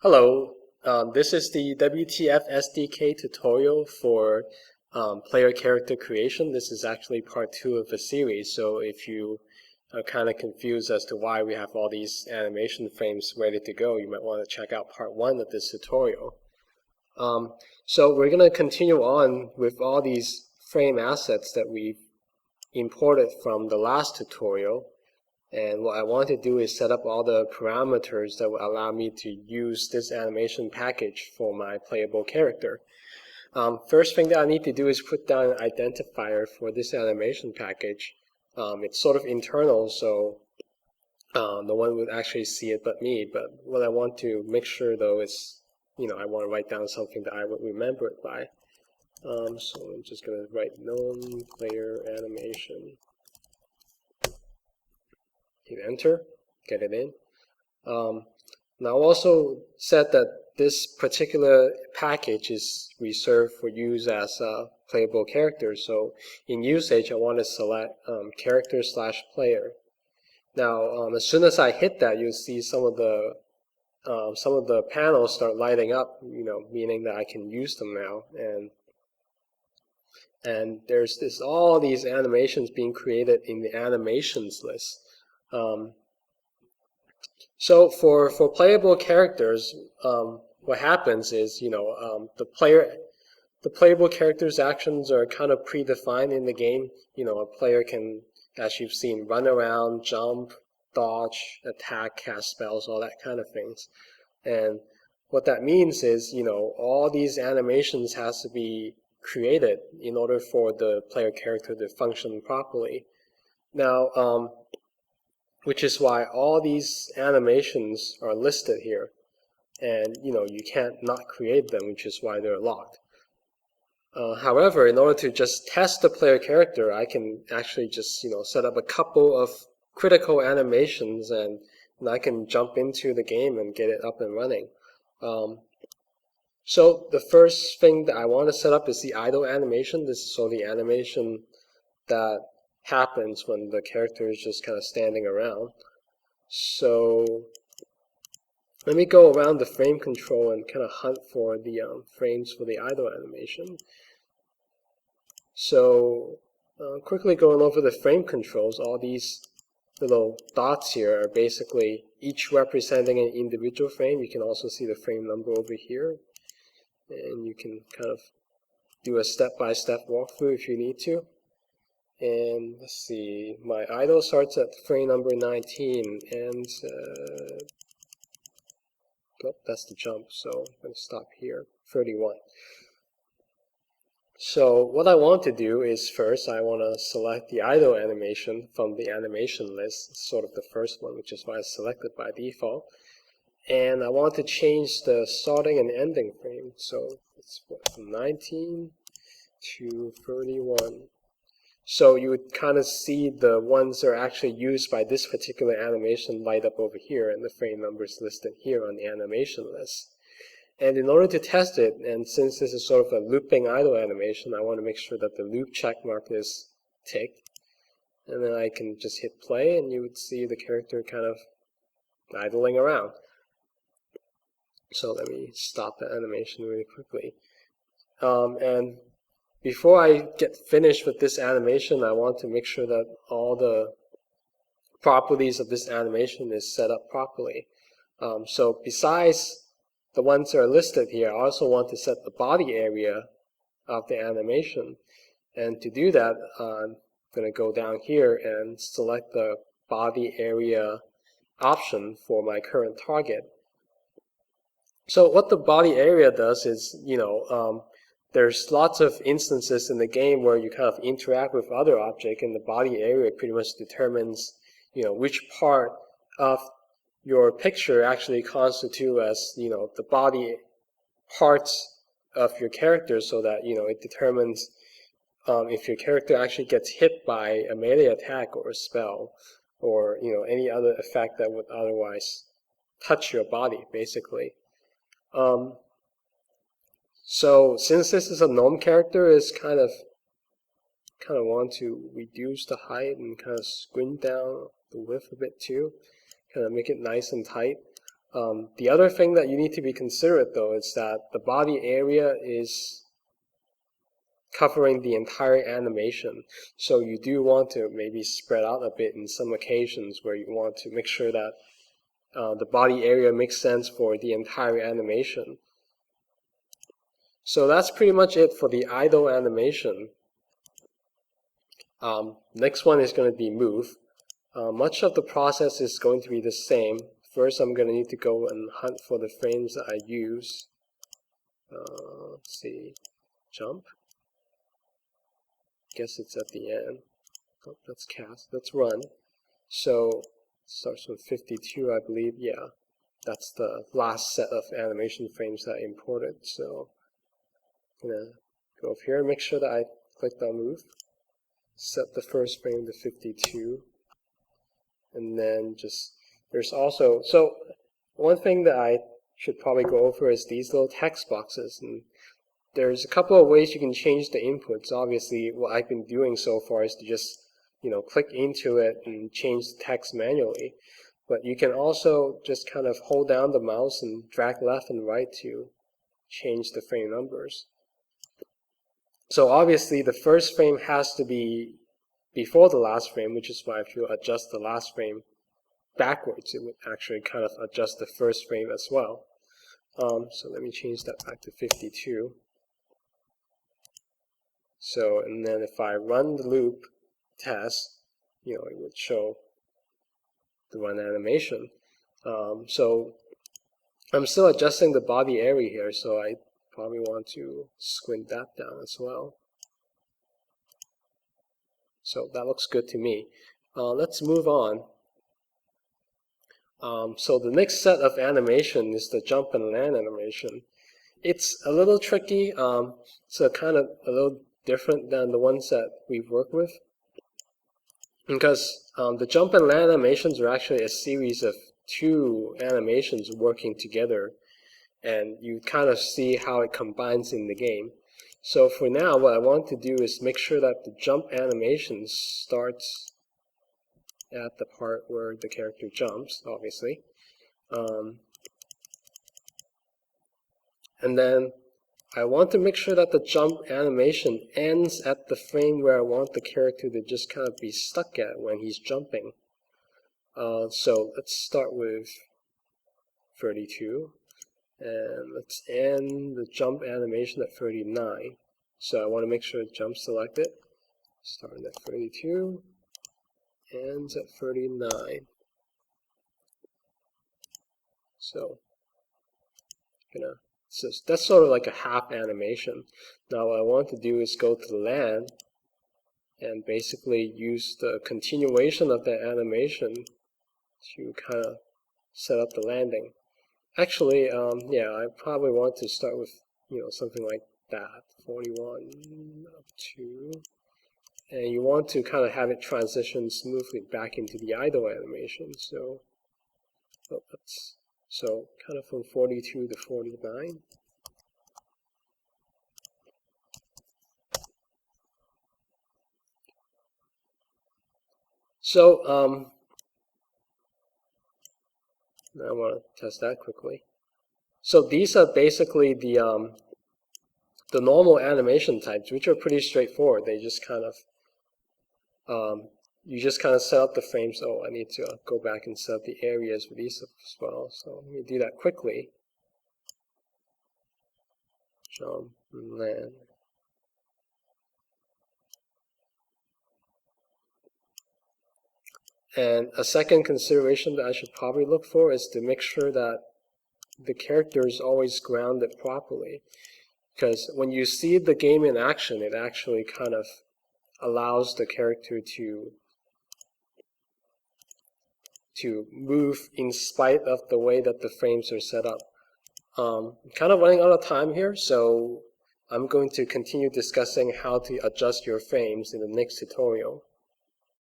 Hello, this is the WTFSDK tutorial for player character creation. This is actually part 2 of a series, so if you are kind of confused as to why we have all these animation frames ready to go, you might want to check out part 1 of this tutorial. So we're going to continue on with all these frame assets that we've imported from the last tutorial. And what I want to do is set up all the parameters that will allow me to use this animation package for my playable character. First thing that I need to do is put down an identifier for this animation package. It's sort of internal, so no one would actually see it but me. But what I want to make sure though is, I want to write down something that I would remember it by. So I'm just going to write known player animation. Hit enter, get it in. Now also said that this particular package is reserved for use as a playable character. So in usage, I want to select character/player. Now, as soon as I hit that, you'll see some of the panels start lighting up, meaning that I can use them now. And there's all these animations being created in the animations list. So for playable characters, what happens is, the playable character's actions are kind of predefined in the game. A player can, as you've seen, run around, jump, dodge, attack, cast spells, all that kind of things. And what that means is, all these animations has to be created in order for the player character to function properly. Now, which is why all these animations are listed here. And, you can't not create them, which is why they're locked. However, in order to just test the player character, I can actually just, set up a couple of critical animations and I can jump into the game and get it up and running. So the first thing that I want to set up is the idle animation. This is the animation that happens when the character is just kind of standing around. So let me go around the frame control and kind of hunt for the frames for the idle animation. So quickly going over the frame controls, all these little dots here are basically each representing an individual frame. You can also see the frame number over here, and you can kind of do a step-by-step walkthrough if you need to. And let's see, my idle starts at frame number 19, and oh, that's the jump, so I'm going to stop here, 31. So what I want to do is first I want to select the idle animation from the animation list, sort of the first one, which is why it's selected by default. And I want to change the starting and ending frame, so it's from 19 to 31. So you would kind of see the ones that are actually used by this particular animation light up over here, and the frame numbers listed here on the animation list. And in order to test it, and since this is sort of a looping idle animation, I want to make sure that the loop check mark is ticked. And then I can just hit play, and you would see the character kind of idling around. So let me stop the animation really quickly. And before I get finished with this animation, I want to make sure that all the properties of this animation is set up properly. So besides the ones that are listed here, I also want to set the body area of the animation. And to do that, I'm going to go down here and select the body area option for my current target. So what the body area does is, there's lots of instances in the game where you kind of interact with other objects, and the body area pretty much determines, which part of your picture actually constitute as, the body parts of your character, so that, it determines if your character actually gets hit by a melee attack or a spell, or, any other effect that would otherwise touch your body, basically. So since this is a gnome character, it's kind of want to reduce the height and kind of squint down the width a bit too, kind of make it nice and tight. The other thing that you need to be considerate though is that the body area is covering the entire animation. So you do want to maybe spread out a bit in some occasions where you want to make sure that the body area makes sense for the entire animation. So that's pretty much it for the idle animation. Next one is going to be move. Much of the process is going to be the same. First, I'm going to need to go and hunt for the frames that I use. Let's see, jump. Guess it's at the end. Oh, let's cast. Let's run. So starts with 52, I believe. Yeah, that's the last set of animation frames that I imported. So I'm gonna go up here and make sure that I clicked on move. Set the first frame to 52, and then just there's also one thing that I should probably go over is these little text boxes, and there's a couple of ways you can change the inputs. Obviously, what I've been doing so far is to just click into it and change the text manually, but you can also just kind of hold down the mouse and drag left and right to change the frame numbers. So obviously the first frame has to be before the last frame, which is why if you adjust the last frame backwards, it would actually kind of adjust the first frame as well. So let me change that back to 52. So, and then if I run the loop test, it would show the run animation. So I'm still adjusting the body area here, so I probably want to squint that down as well. So that looks good to me. Let's move on. So the next set of animation is the jump and land animation. It's a little tricky, so kind of a little different than the ones that we've worked with, because the jump and land animations are actually a series of two animations working together, and you kind of see how it combines in the game. So for now, what I want to do is make sure that the jump animation starts at the part where the character jumps, obviously. And then I want to make sure that the jump animation ends at the frame where I want the character to just kind of be stuck at when he's jumping. So let's start with 32. And let's end the jump animation at 39. So I want to make sure jump's selected. Starting at 32, ends at 39. So that's sort of like a half animation. Now what I want to do is go to the land and basically use the continuation of that animation to kind of set up the landing. Actually, yeah, I probably want to start with, something like that, 41 up to, and you want to kind of have it transition smoothly back into the idle animation. So kind of from 42 to 49. So I want to test that quickly. So these are basically the normal animation types, which are pretty straightforward. They just kind of you just kind of set up the frames. Oh, I need to go back and set up the areas for these as well. So let me do that quickly. Jump and land. And a second consideration that I should probably look for is to make sure that the character is always grounded properly. Because when you see the game in action, it actually kind of allows the character to move in spite of the way that the frames are set up. I'm kind of running out of time here, so I'm going to continue discussing how to adjust your frames in the next tutorial.